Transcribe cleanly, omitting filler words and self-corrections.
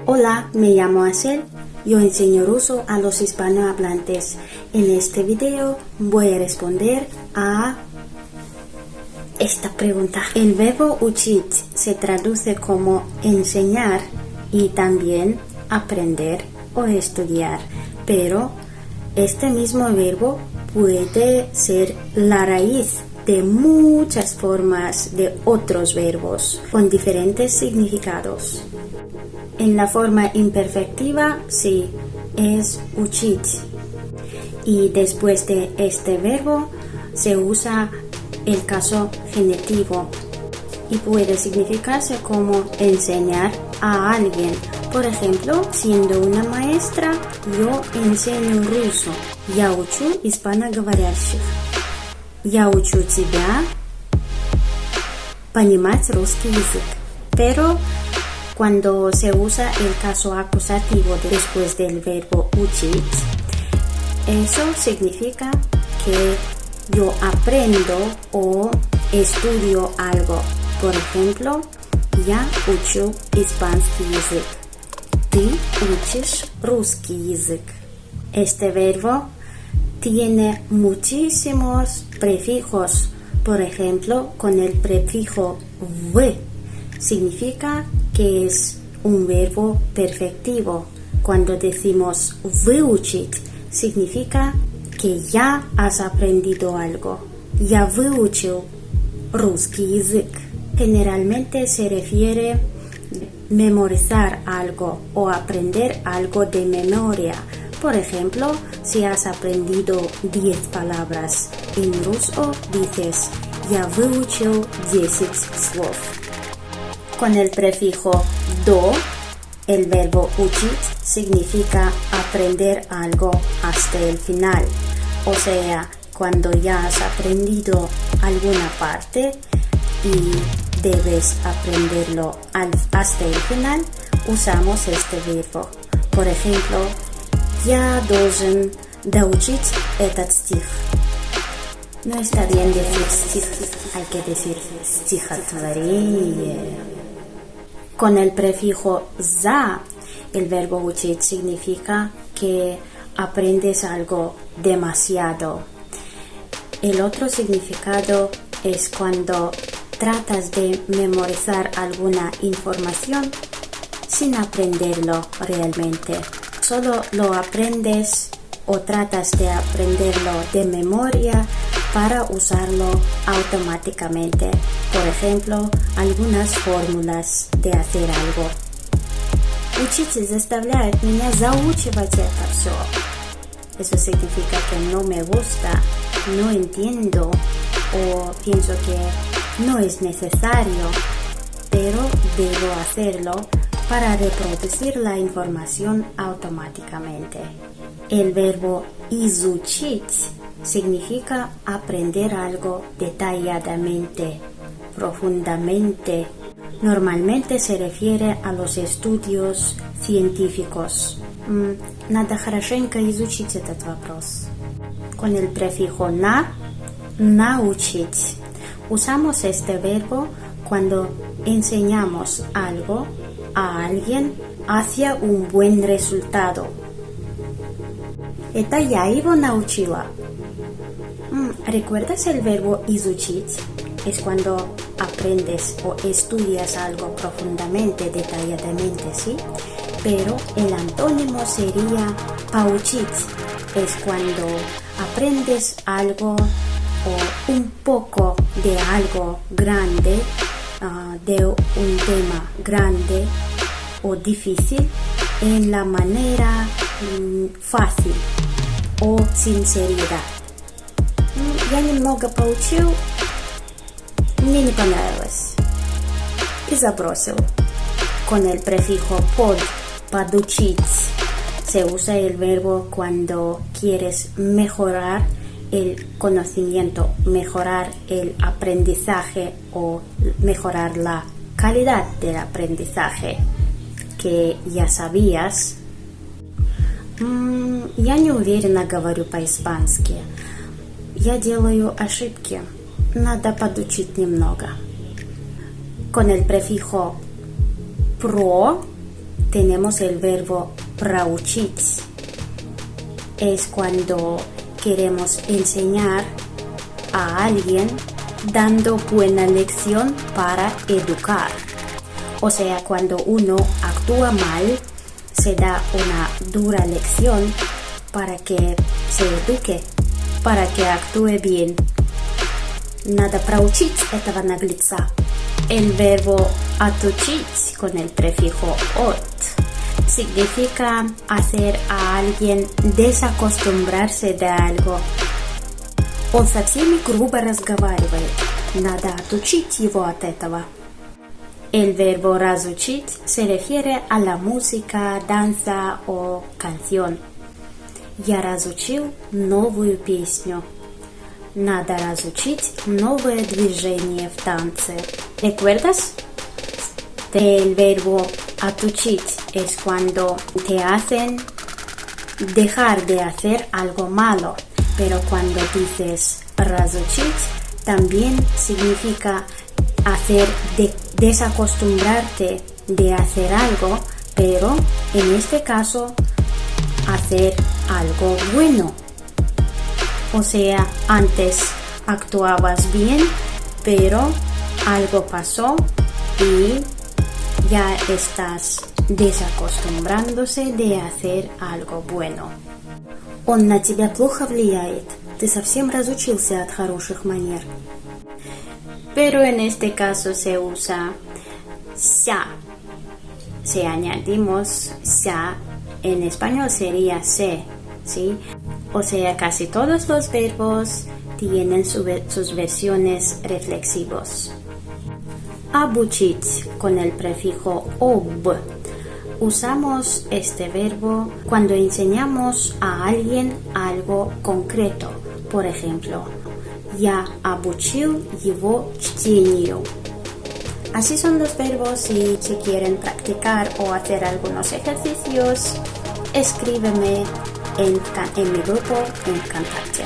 Hola, me llamo Acel. Yo enseño ruso a los hispanohablantes. En este video voy a responder a esta pregunta. El verbo учить se traduce como enseñar y también aprender o estudiar, pero este mismo verbo puede ser la raíz de muchas formas de otros verbos con diferentes significados. En la forma imperfectiva, sí, es учить. Y después de este verbo se usa el caso genitivo y puede significarse como enseñar a alguien. Por ejemplo, siendo una maestra, yo enseño ruso. Я учу испаноговорящих. Я учу тебя понимать русский язык. Pero cuando se usa el caso acusativo después del verbo учить, eso significa que yo aprendo o estudio algo. Por ejemplo, я учу испанский язык. Ты учишь русский язык. Este verbo tiene muchísimos prefijos. Por ejemplo, con el prefijo v significa que es un verbo perfectivo. Cuando decimos выучить, significa que ya has aprendido algo. Я выучил русский язык. Generalmente se refiere a memorizar algo o aprender algo de memoria. Por ejemplo, si has aprendido 10 palabras en ruso, dices Я выучил 10 слов. Con el prefijo до, el verbo учить significa aprender algo hasta el final. O sea, cuando ya has aprendido alguna parte y debes aprenderlo hasta el final, usamos este verbo. Por ejemplo, я должен доучить этот стих. No está bien decir стих, hay que decir стихотворение. Con el prefijo за, el verbo учить significa que aprendes algo demasiado. El otro significado es cuando tratas de memorizar alguna información sin aprenderlo realmente. Solo lo aprendes o tratas de aprenderlo de memoria para usarlo automáticamente. Por ejemplo, algunas fórmulas de hacer algo. Учитель заставляет меня заучивать это все. Eso significa que no me gusta, no entiendo o pienso que no es necesario, pero debo hacerlo para reproducir la información automáticamente. El verbo изучить significa aprender algo detalladamente, profundamente. Normalmente se refiere a los estudios científicos. Надо хорошенько изучить этот вопрос. Con el prefijo на, научить. Usamos este verbo cuando enseñamos algo a alguien hacia un buen resultado. Это я его научила. ¿Recuerdas el verbo изучить? Es cuando aprendes o estudias algo profundamente, detalladamente, ¿sí? Pero el antónimo sería поучить. Es cuando aprendes algo o un poco de algo grande, de un tema grande o difícil en la manera fácil o sinceridad. Я немного поучил, мне не понравилось и забросил. Con el prefijo под, подучить, se usa el verbo cuando quieres mejorar el conocimiento, mejorar el aprendizaje o mejorar la calidad del aprendizaje que ya sabías. Я не уверенно говорю по-испански. Я делаю ошибки. Надо подучить немного. Con el prefijo pro tenemos el verbo проучить. Es cuando queremos enseñar a alguien dando buena lección para educar. O sea, cuando uno actúa mal, se da una dura lección para que se eduque, para que actúe bien. Надо проучить этого наглеца. El verbo отучить con el prefijo от significa hacer a alguien desacostumbrarse de algo. Он со всеми грубо разговаривает. Надо отучить его от этого. El verbo разучить se refiere a la música, danza o canción. Я разучил новую песню. Надо разучить новое движение в танце. ¿Recuerdas? El verbo отучить es cuando te hacen dejar de hacer algo malo, pero cuando dices разучить también significa hacer desacostumbrarte de hacer algo, pero en este caso hacer algo bueno. O sea, antes actuabas bien, pero algo pasó y ya estás desacostumbrándose de hacer algo bueno. Он на тебя плохо влияет. Ты совсем разучился от хороших манер. Pero en este caso se usa ся. Si añadimos ся, en español sería se, ¿sí? O sea, casi todos los verbos tienen sus versiones reflexivos. Обучить con el prefijo об. Usamos este verbo cuando enseñamos a alguien algo concreto. Por ejemplo, я обучил его чтению. Así son los verbos y si quieren practicar o hacer algunos ejercicios, escríbeme en mi grupo en Contacte.